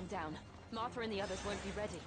them down. Martha and the others won't be ready.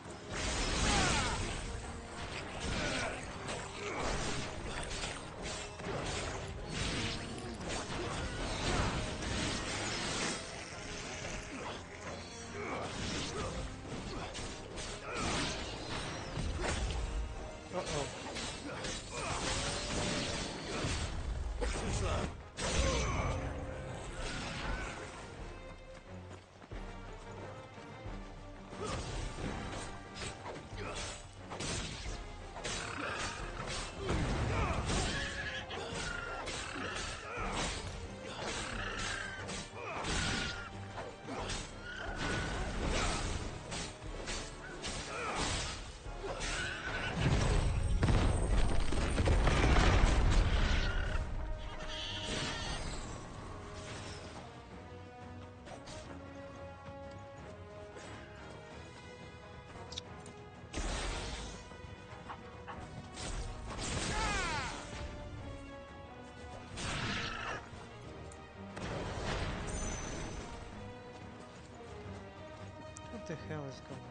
What the hell is going on?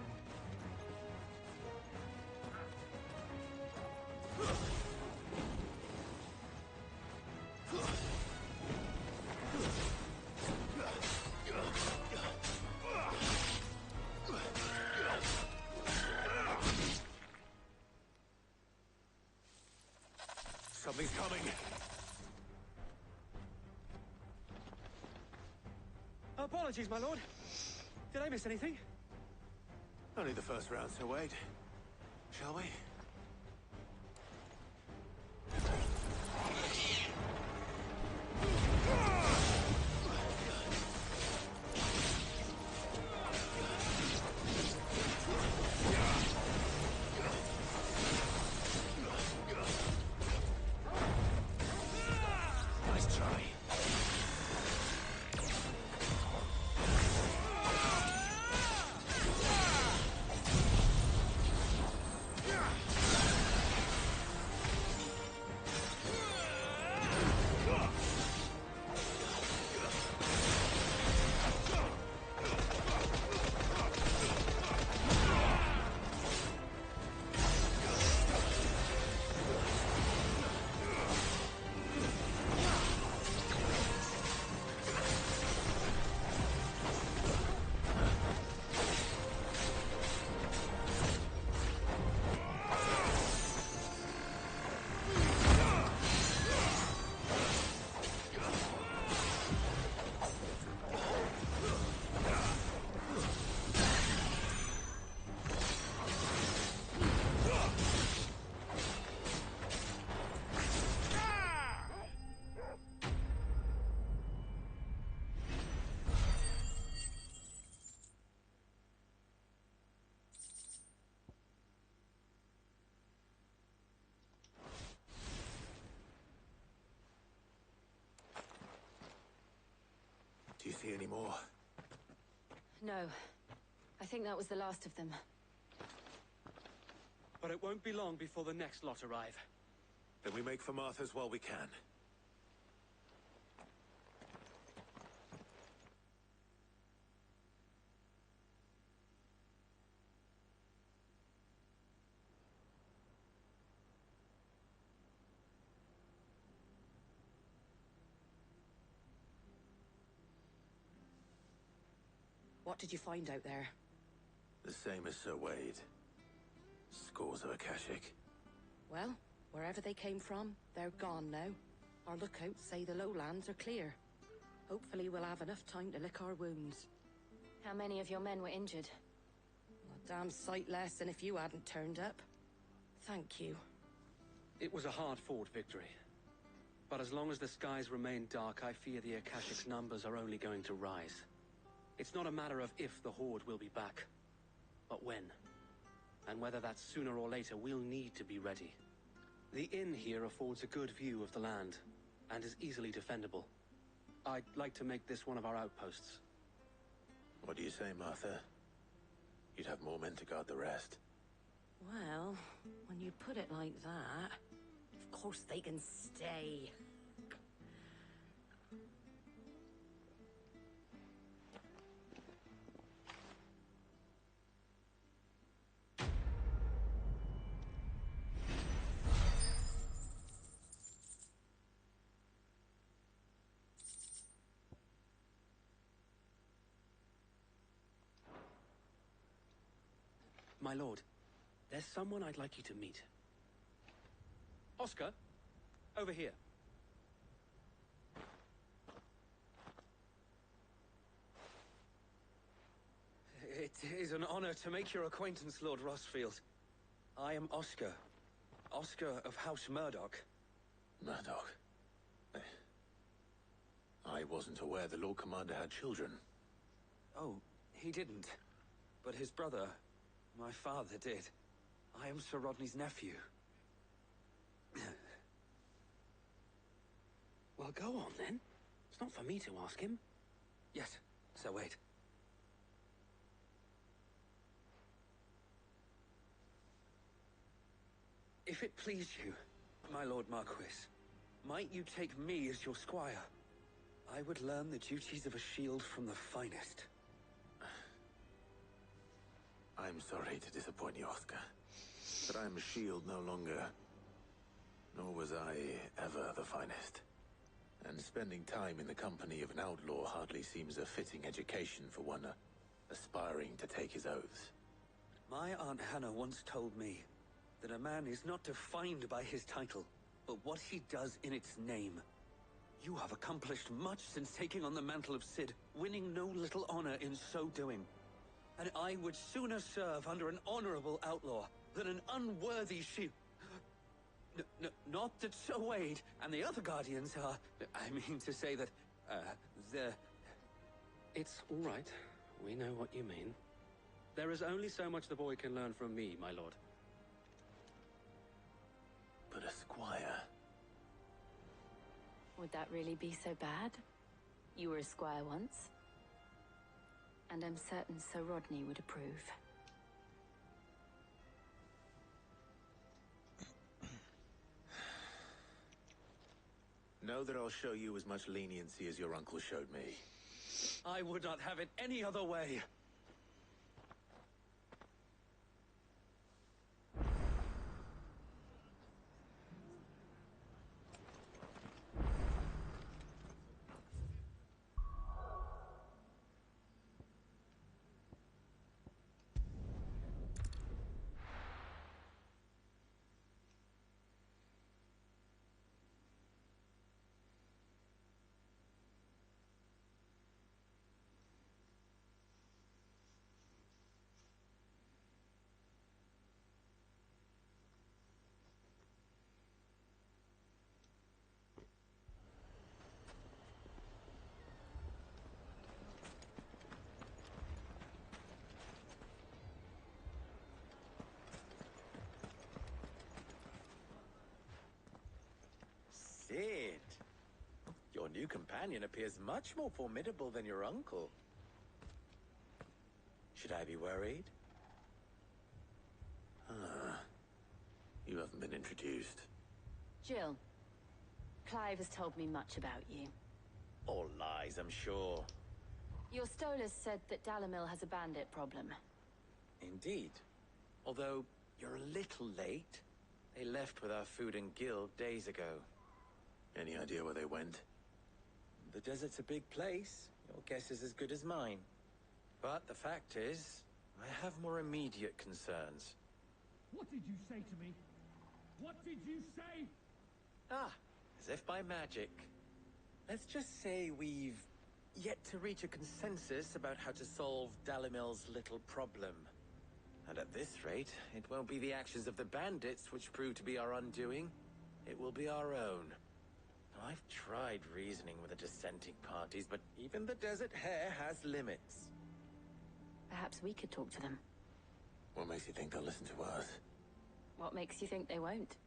Something's coming. Apologies, my lord. Did I miss anything? Only the first round, so wait. Shall we? Nice try. Do you see any more? No. I think that was the last of them. But it won't be long before the next lot arrive. Then we make for Martha's while we can. What did you find out there? The same as Sir Wade. Scores of Akashic. Well, wherever they came from, they're gone now. Our lookouts say the lowlands are clear. Hopefully we'll have enough time to lick our wounds. How many of your men were injured? A damn sight less than if you hadn't turned up. Thank you. It was a hard-fought victory. But as long as the skies remain dark, I fear the Akashic's numbers are only going to rise. It's not a matter of if the Horde will be back, but when. And whether that's sooner or later, we'll need to be ready. The inn here affords a good view of the land, and is easily defendable. I'd like to make this one of our outposts. What do you say, Martha? You'd have more men to guard the rest. Well, when you put it like that, of course they can stay. My lord, there's someone I'd like you to meet. Oscar, over here. It is an honor to make your acquaintance, Lord Rossfield. I am Oscar. Oscar of House Murdoch. Murdoch? I wasn't aware the Lord Commander had children. Oh, he didn't. But his brother, my father, did. I am Sir Rodney's nephew. Well, go on, then. It's not for me to ask him. Yes, Sir Wade. If it please you, my Lord Marquis, might you take me as your squire? I would learn the duties of a shield from the finest. I'm sorry to disappoint you, Oscar, but I'm a shield no longer. Nor was I ever the finest. And spending time in the company of an outlaw hardly seems a fitting education for one aspiring to take his oaths. My Aunt Hannah once told me that a man is not defined by his title, but what he does in its name. You have accomplished much since taking on the mantle of Cid, winning no little honor in so doing. And I would sooner serve under an honorable outlaw than an unworthy shield. Not that Sir Wade and the other Guardians are... I mean to say that, they're... It's all right. We know what you mean. There is only so much the boy can learn from me, my lord. But a squire... Would that really be so bad? You were a squire once. And I'm certain Sir Rodney would approve. Know that I'll show you as much leniency as your uncle showed me. I would not have it any other way. Sid, your new companion appears much more formidable than your uncle. Should I be worried? You haven't been introduced. Jill, Clive has told me much about you. All lies, I'm sure. Your Stolas said that Dalamil has a bandit problem. Indeed. Although, you're a little late. They left with our food and guild days ago. Any idea where they went? The desert's a big place. Your guess is as good as mine. But the fact is, I have more immediate concerns. What did you say to me? What did you say? Ah, as if by magic. Let's just say we've yet to reach a consensus about how to solve Dalamil's little problem. And at this rate, it won't be the actions of the bandits which prove to be our undoing. It will be our own. I've tried reasoning with the dissenting parties, but even the Desert Hare has limits. Perhaps we could talk to them. What makes you think they'll listen to us? What makes you think they won't?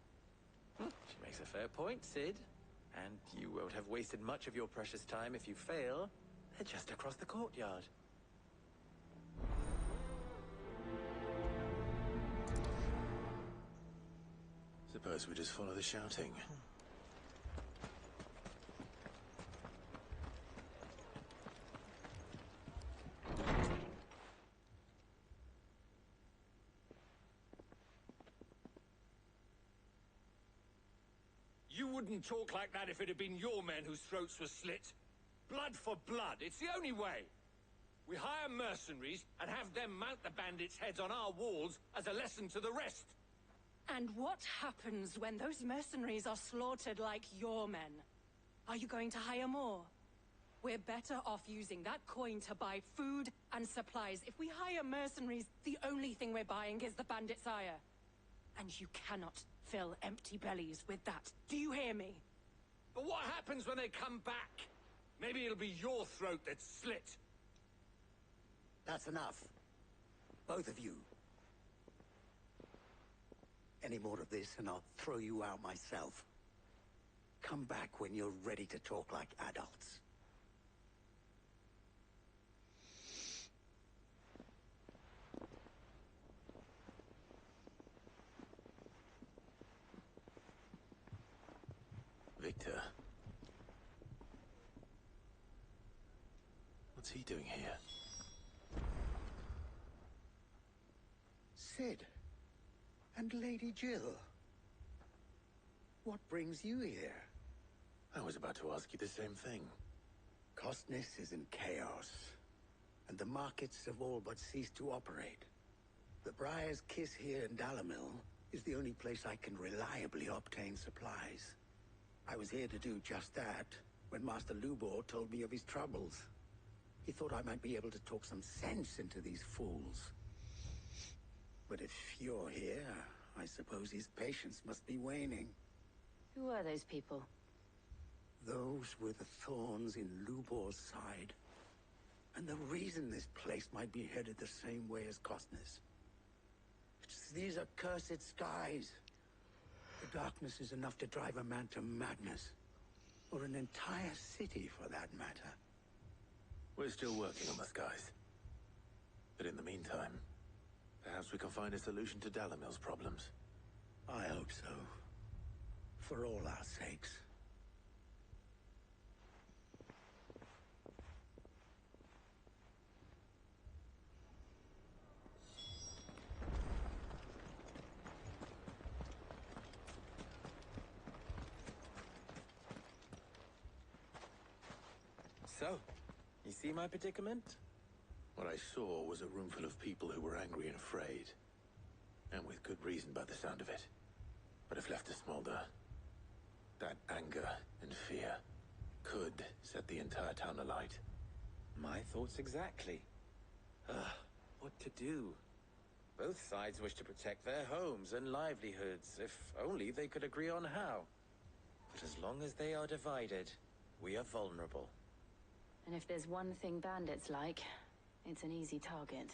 She makes a fair point, Sid. And you won't have wasted much of your precious time if you fail. They're just across the courtyard. Suppose we just follow the shouting. You wouldn't talk like that if it had been your men whose throats were slit. Blood for blood, it's the only way. We hire mercenaries and have them mount the bandits' heads on our walls as a lesson to the rest. And what happens when those mercenaries are slaughtered like your men? Are you going to hire more? We're better off using that coin to buy food and supplies. If we hire mercenaries, the only thing we're buying is the bandit's ire. And you cannot fill empty bellies with that. Do you hear me? But what happens when they come back? Maybe it'll be your throat that's slit. That's enough. Both of you. Any more of this and I'll throw you out myself. Come back when you're ready to talk like adults. Victor. What's he doing here? Sid. And Lady Jill. What brings you here? I was about to ask you the same thing. Costness is in chaos, and the markets have all but ceased to operate. The Briar's Kiss here in Dalamil is the only place I can reliably obtain supplies. I was here to do just that when Master Lubor told me of his troubles. He thought I might be able to talk some sense into these fools. But if you're here, I suppose his patience must be waning. Who are those people? Those were the thorns in Lubor's side. And the reason this place might be headed the same way as Costness. It's these accursed skies. The darkness is enough to drive a man to madness. Or an entire city, for that matter. We're still working on the skies. But in the meantime, perhaps we can find a solution to Dalamil's problems. I hope so. For all our sakes. So, you see my predicament? What I saw was a room full of people who were angry and afraid. And with good reason by the sound of it. But if left to smolder, that anger and fear could set the entire town alight. My thoughts exactly. What to do? Both sides wish to protect their homes and livelihoods, if only they could agree on how. But as long as they are divided, we are vulnerable. And if there's one thing bandits like, it's an easy target.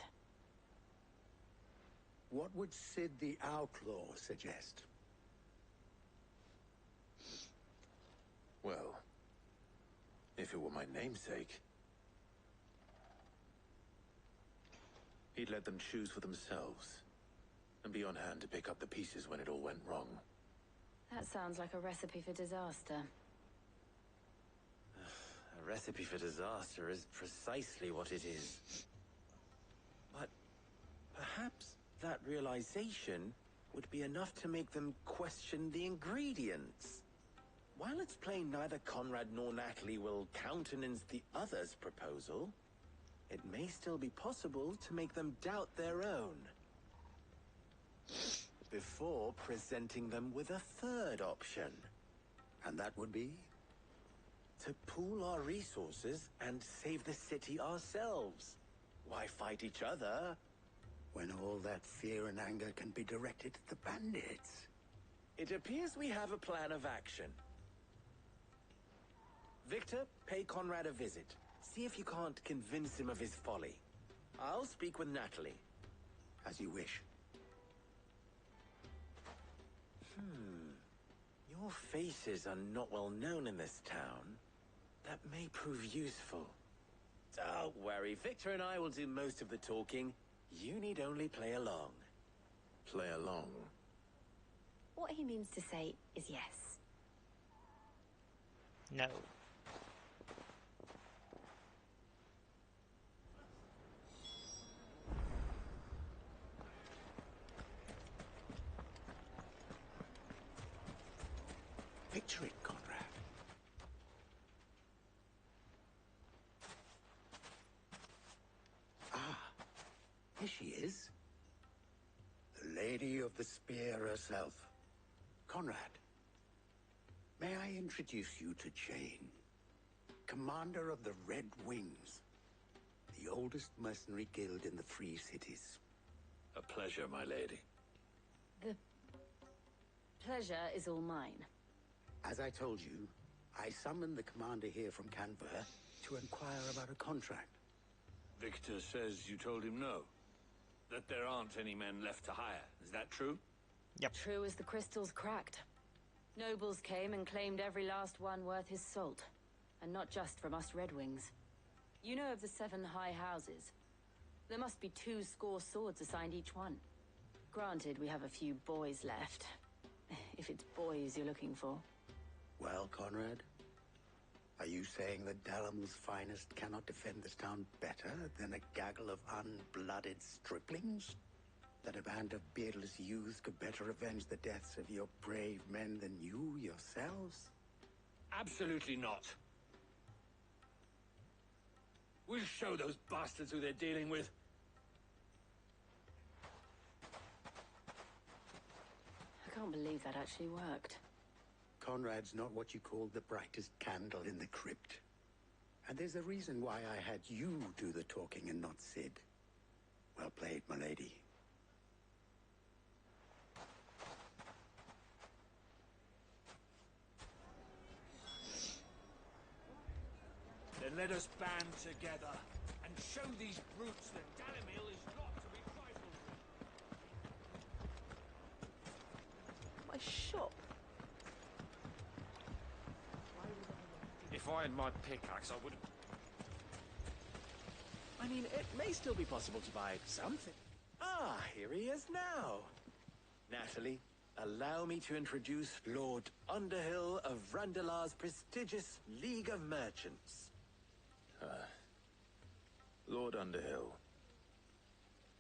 What would Sid the Outlaw suggest? Well, if it were my namesake, he'd let them choose for themselves, and be on hand to pick up the pieces when it all went wrong. That sounds like a recipe for disaster. A recipe for disaster is precisely what it is. But perhaps that realization would be enough to make them question the ingredients. While it's plain neither Conrad nor Natalie will countenance the other's proposal, it may still be possible to make them doubt their own. Before presenting them with a third option. And that would be? To pool our resources and save the city ourselves. Why fight each other? When all that fear and anger can be directed at the bandits. It appears we have a plan of action. Victor, pay Conrad a visit. See if you can't convince him of his folly. I'll speak with Natalie. As you wish. Your faces are not well known in this town. That may prove useful. Don't worry, Victor and I will do most of the talking. You need only play along. Play along? What he means to say is yes. No. Picture it, Conrad. of the spear herself. Conrad, may I introduce you to Jane, commander of the Red Wings, the oldest mercenary guild in the Free Cities. A pleasure, my lady. The pleasure is all mine. As I told you, I summoned the commander here from Canberra to inquire about a contract. Victor says you told him no. That there aren't any men left to hire. Is that true? Yep. True as the crystals cracked. Nobles came and claimed every last one worth his salt. And not just from us Red Wings. You know of the 7 high houses. There must be 2 swords assigned each one. Granted, we have a few boys left. If it's boys you're looking for. Well, Conrad, are you saying that Dalamil's finest cannot defend this town better than a gaggle of unblooded striplings? That a band of beardless youths could better avenge the deaths of your brave men than you yourselves? Absolutely not. We'll show those bastards who they're dealing with. I can't believe that actually worked. Conrad's not what you call the brightest candle in the crypt. And there's a reason why I had you do the talking and not Sid. Well played, my lady. Then let us band together and show these brutes that Dalamil is not to be trifled with. My shop. If I had my pickaxe, I would... I mean, it may still be possible to buy something. Ah, here he is now. Natalie, allow me to introduce Lord Underhill of Randalar's prestigious League of Merchants. Lord Underhill.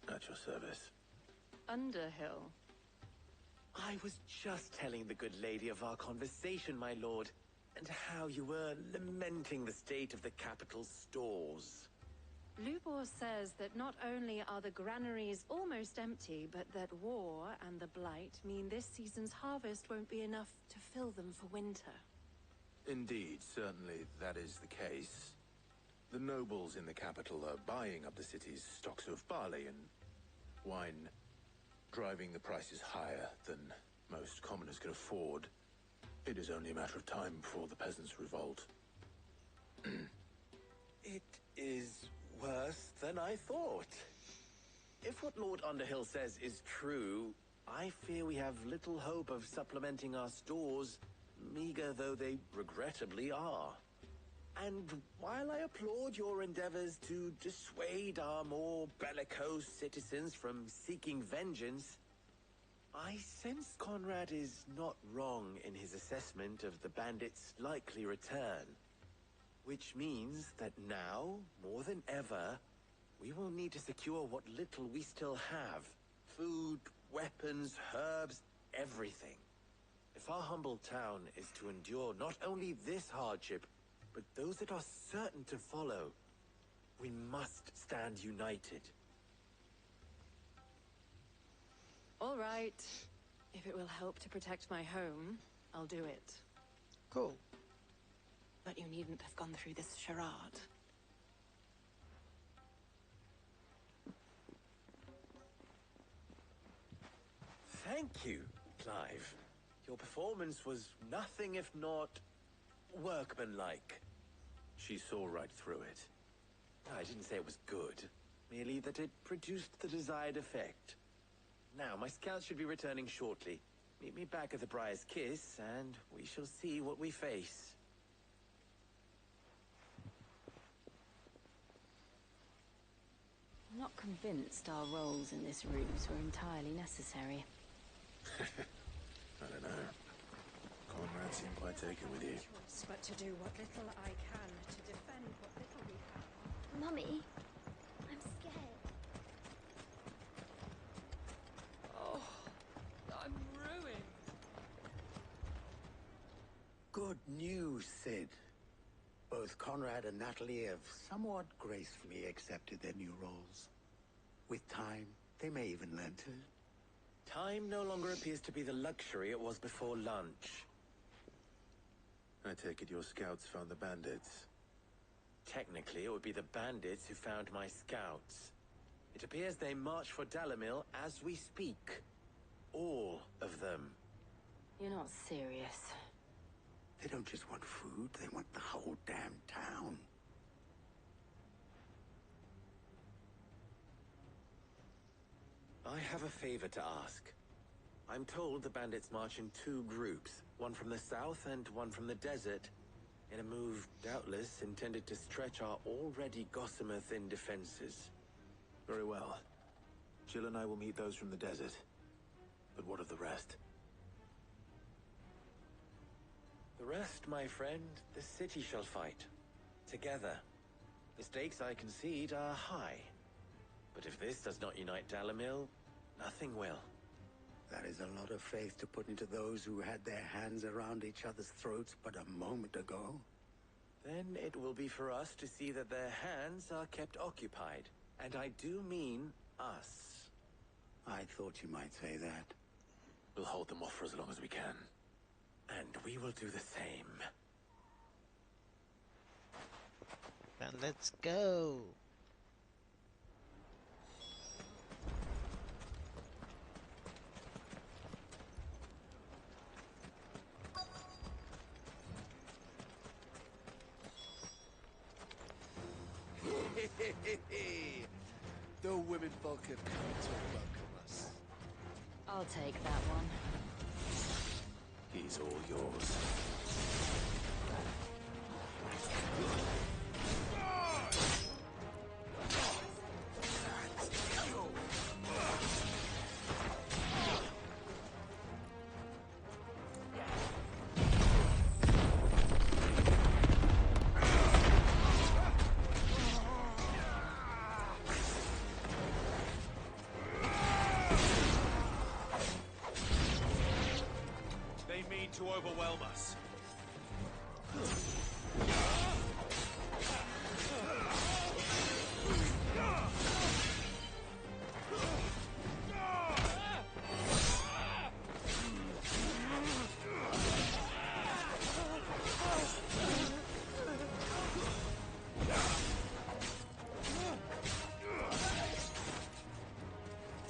At your service. Underhill. I was just telling the good lady of our conversation, my lord, and how you were lamenting the state of the capital's stores. Lubor says that not only are the granaries almost empty, but that war and the Blight mean this season's harvest won't be enough to fill them for winter. Indeed, certainly that is the case. The nobles in the capital are buying up the city's stocks of barley and wine, driving the prices higher than most commoners can afford. It is only a matter of time before the peasants revolt. It is worse than I thought. If what Lord Underhill says is true, I fear we have little hope of supplementing our stores, meager though they regrettably are. And while I applaud your endeavors to dissuade our more bellicose citizens from seeking vengeance, I sense Conrad is not wrong in his assessment of the bandits' likely return. Which means that now, more than ever, we will need to secure what little we still have. Food, weapons, herbs, everything. If our humble town is to endure not only this hardship, but those that are certain to follow, we must stand united. All right. If it will help to protect my home, I'll do it. Cool. But you needn't have gone through this charade. Thank you, Clive. Your performance was nothing if not workmanlike. She saw right through it. I didn't say it was good, merely that it produced the desired effect. Now, my scouts should be returning shortly. Meet me back at the Briar's Kiss, and we shall see what we face. I'm not convinced our roles in this ruse were entirely necessary. I don't know. Conrad seemed quite taken with you. But to do what little I can to defend what little we have. Mummy, I'm scared. Oh, I'm ruined. Good news, Sid. Both Conrad and Natalie have somewhat gracefully accepted their new roles. With time, they may even learn to Time no longer appears to be the luxury it was before lunch. I take it your scouts found the bandits. Technically, it would be the bandits who found my scouts. It appears they march for Dalimil as we speak. All of them. You're not serious. They don't just want food, they want the whole damn town. I have a favor to ask. I'm told the bandits march in two groups, one from the south and one from the desert, in a move doubtless intended to stretch our already gossamer-thin defenses. Very well. Jill and I will meet those from the desert. But what of the rest? The rest, my friend, the city shall fight. Together. The stakes, I concede, are high. But if this does not unite Dalimil, nothing will. That is a lot of faith to put into those who had their hands around each other's throats but a moment ago. Then it will be for us to see that their hands are kept occupied. And I do mean us. I thought you might say that. We'll hold them off for as long as we can. And we will do the same. Then let's go. The women folk have come to welcome us. I'll take that one. He's all yours. They mean to overwhelm us.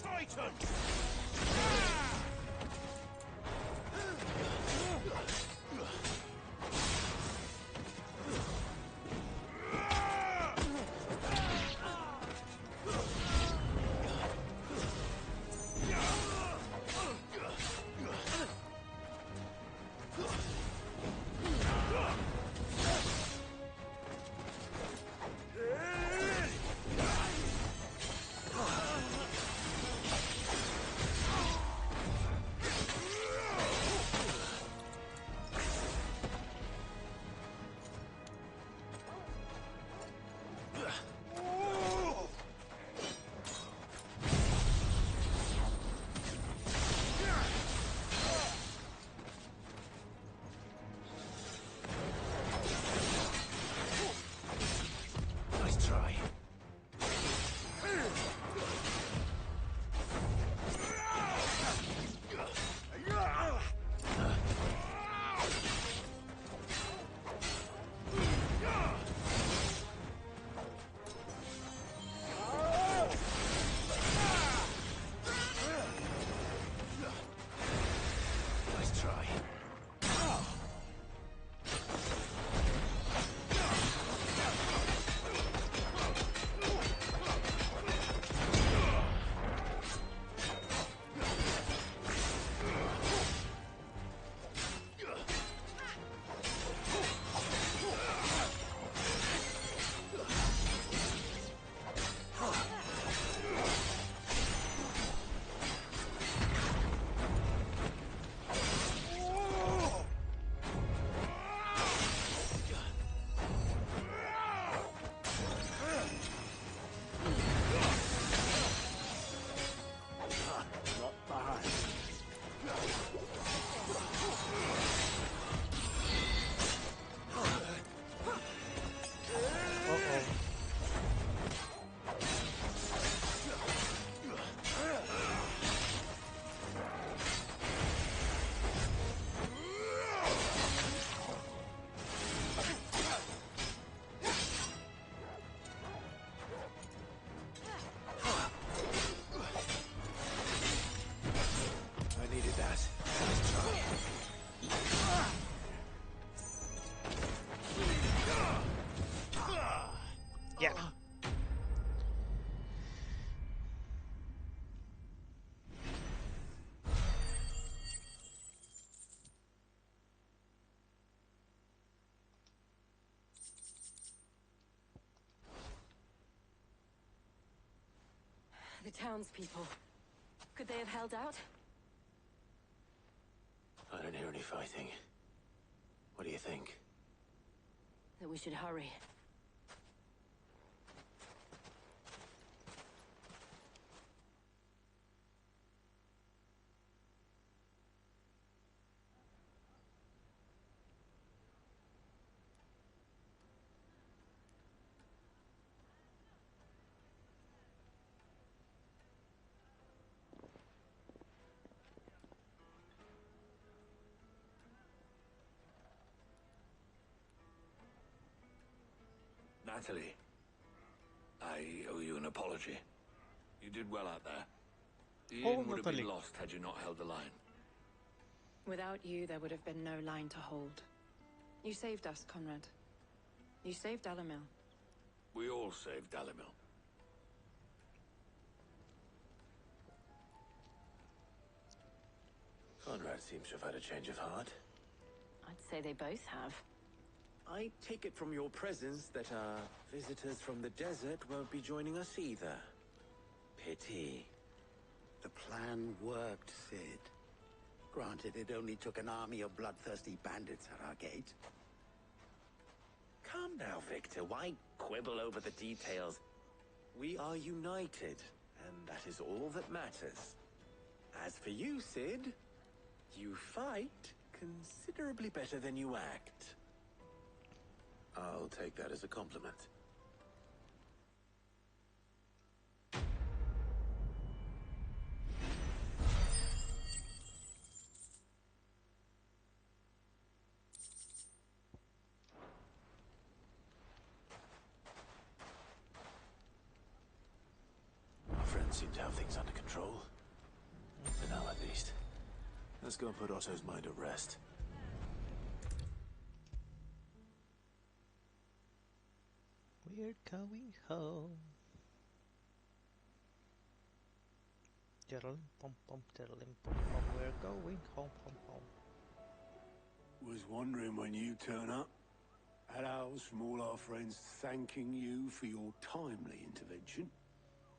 Titan! townspeople. Could they have held out? I don't hear any fighting. What do you think? That we should hurry. Natalie, I owe you an apology. You did well out there. The Oh, inn would have Natalie. been lost had you not held the line. Without you, there would have been no line to hold. You saved us, Conrad. You saved Dalamil. We all saved Dalimil. Conrad seems to have had a change of heart. I'd say they both have. I take it from your presence that our visitors from the desert won't be joining us either. Pity. The plan worked, Sid. Granted, it only took an army of bloodthirsty bandits at our gate. Calm now, Victor. Why quibble over the details? We are united, and that is all that matters. As for you, Sid, you fight considerably better than you act. I'll take that as a compliment. Our friends seem to have things under control. For now, at least. Let's go and put Otto's mind at rest. We're going home. Tiddling pom pom, tiddling pom pom. We're going home, home, home. Was wondering when you turn up. Had owls from all our friends thanking you for your timely intervention.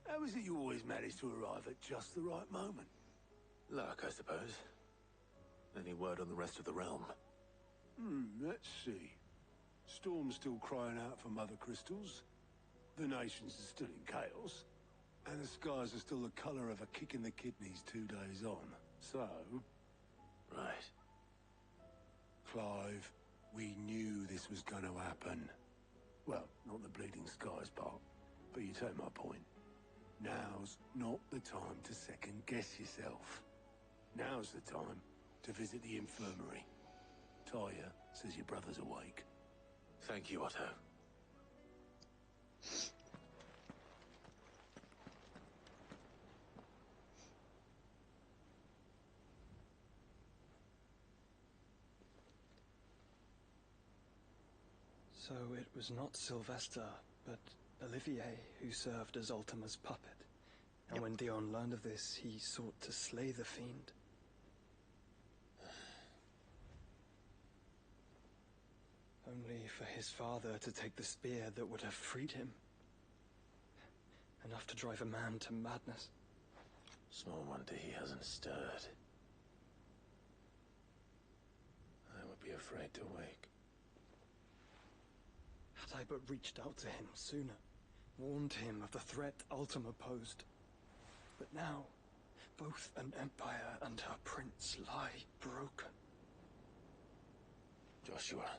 How is it you always manage to arrive at just the right moment? Luck, I suppose. Any word on the rest of the realm? Let's see. Storm's still crying out for mother crystals. The nations are still in chaos. And the skies are still the colour of a kick in the kidneys 2 days on. So, Right. Clive, we knew this was going to happen. Well, not the bleeding skies part, but you take my point. Now's not the time to second guess yourself. Now's the time to visit the infirmary. Talia says your brother's awake. Thank you, Otto. So it was not Sylvester, but Olivier who served as Ultima's puppet. And when Dion learned of this, he sought to slay the fiend. Only for his father to take the spear that would have freed him. Enough to drive a man to madness. Small wonder he hasn't stirred. I would be afraid to wake. Had I but reached out to him sooner, warned him of the threat Ultima posed. But now, both an empire and her prince lie broken. Joshua,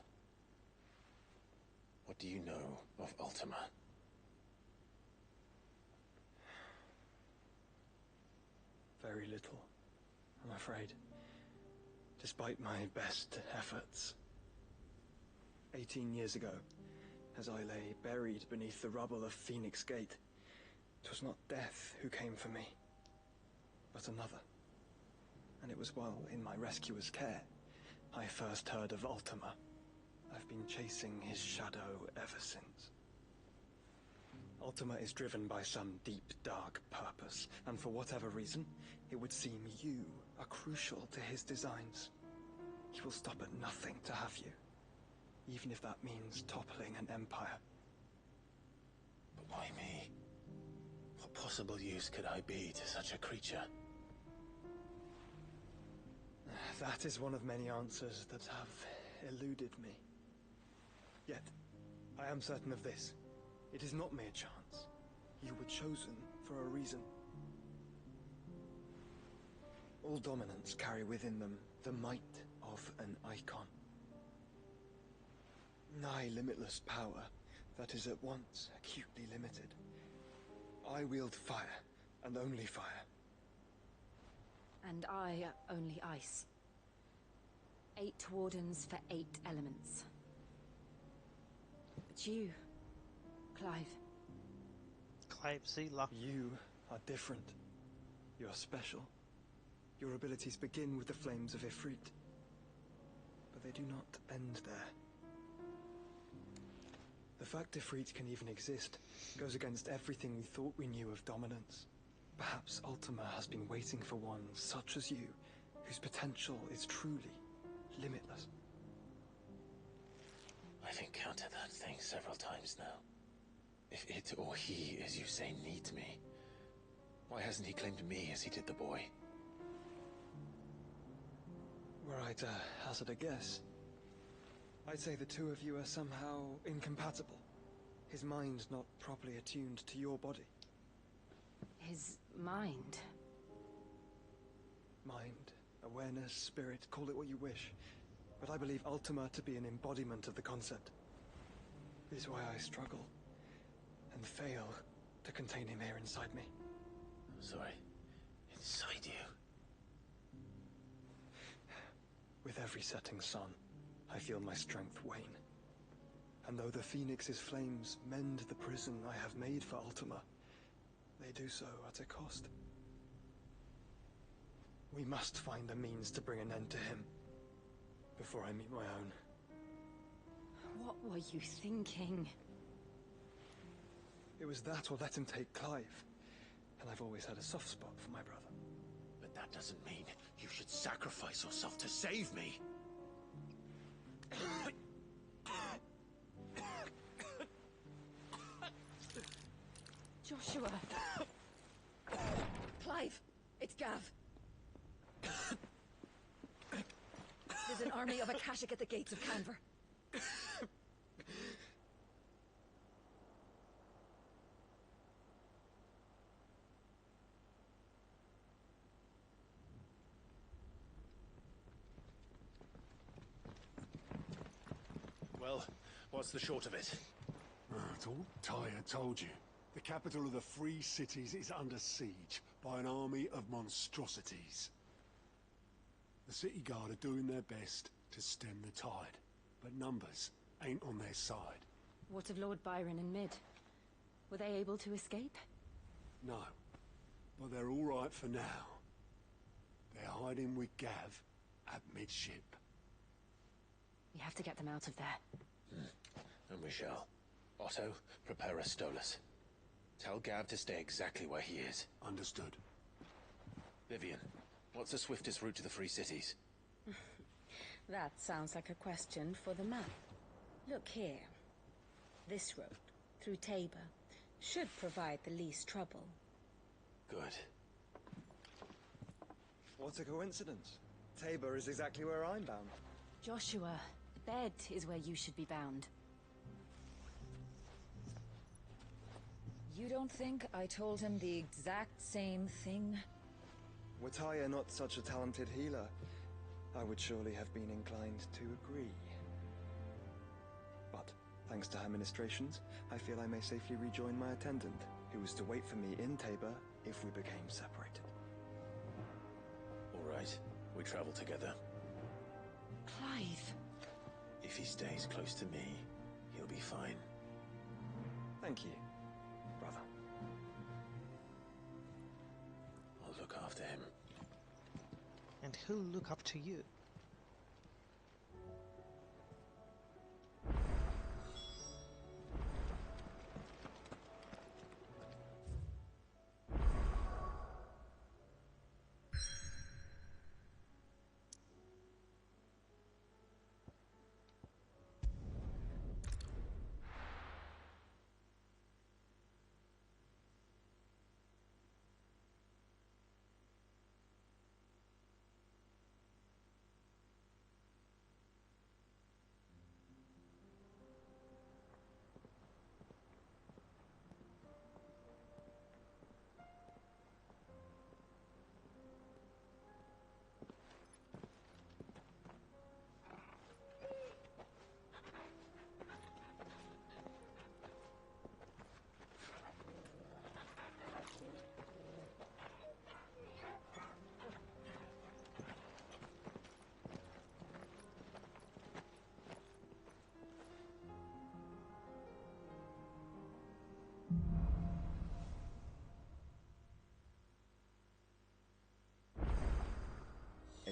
what do you know of Ultima? Very little, I'm afraid. Despite my best efforts. 18 years ago, as I lay buried beneath the rubble of Phoenix Gate, 'twas not death who came for me, but another. And it was while in my rescuer's care, I first heard of Ultima. I've been chasing his shadow ever since. Ultima is driven by some deep, dark purpose, and for whatever reason, it would seem you are crucial to his designs. He will stop at nothing to have you, even if that means toppling an empire. But why me? What possible use could I be to such a creature? That is one of many answers that have eluded me. Yet, I am certain of this. It is not mere chance. You were chosen for a reason. All dominants carry within them the might of an icon. Nigh limitless power that is at once acutely limited. I wield fire, and only fire. And I only ice. 8 wardens for 8 elements. But you, Clive. Clive Zila. You are different. You're special. Your abilities begin with the flames of Ifrit. But they do not end there. The fact Ifrit can even exist goes against everything we thought we knew of dominance. Perhaps Ultima has been waiting for one such as you, whose potential is truly limitless. I've encountered that thing several times now. If it or he, as you say, needs me, why hasn't he claimed me as he did the boy? Were I to hazard a guess, I'd say the two of you are somehow incompatible. His mind not properly attuned to your body. His mind? Mind, awareness, spirit, call it what you wish. But I believe Ultima to be an embodiment of the concept. It is why I struggle and fail to contain him here inside me. I'm sorry. Inside you? With every setting sun, I feel my strength wane. And though the Phoenix's flames mend the prison I have made for Ultima, they do so at a cost. We must find a means to bring an end to him before I meet my own. What were you thinking? It was that or let him take Clive. And I've always had a soft spot for my brother. But that doesn't mean you should sacrifice yourself to save me. Joshua. Clive, it's Gav. There's an army of Akashic at the gates of Canver. Well, what's the short of it? It's all Tyre told you. The capital of the Free Cities is under siege by an army of monstrosities. The city guard are doing their best to stem the tide, but numbers ain't on their side. What of Lord Byron and Mid? Were they able to escape? No, but they're all right for now. They're hiding with Gav at midship. We have to get them out of there. And we shall. Otto, prepare a Stolas. Tell Gav to stay exactly where he is. Understood. Vivian, what's the swiftest route to the Free Cities? That sounds like a question for the map. Look here. This road, through Tabor, should provide the least trouble. Good. What a coincidence. Tabor is exactly where I'm bound. Joshua, bed is where you should be bound. You don't think I told him the exact same thing? Were Tyre not such a talented healer, I would surely have been inclined to agree. But, thanks to her ministrations, I feel I may safely rejoin my attendant, who was to wait for me in Tabor if we became separated. All right, we travel together. Clive! If he stays close to me, he'll be fine. Thank you, brother. I'll look after him. And who'll look up to you?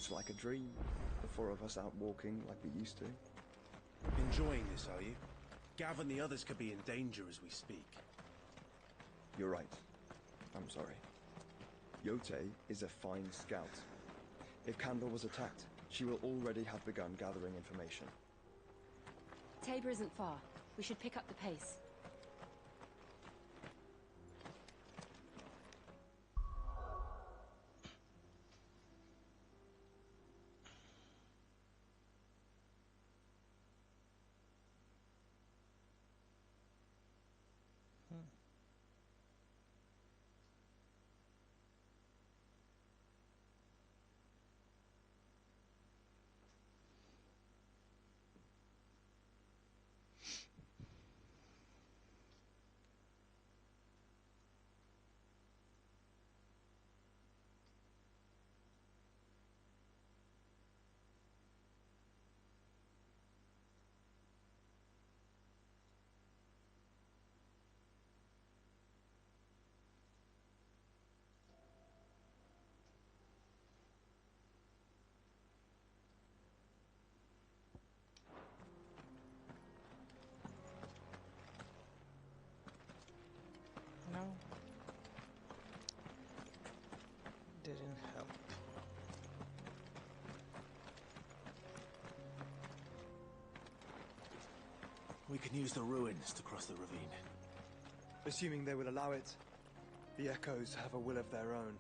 It's like a dream. The four of us out walking like we used to. Enjoying this, are you? Gav and the others could be in danger as we speak. You're right. I'm sorry. Yote is a fine scout. If Kandor was attacked, she will already have begun gathering information. Tabor isn't far. We should pick up the pace. No. Didn't help. We can use the ruins to cross the ravine. Assuming they will allow it. The Echoes have a will of their own.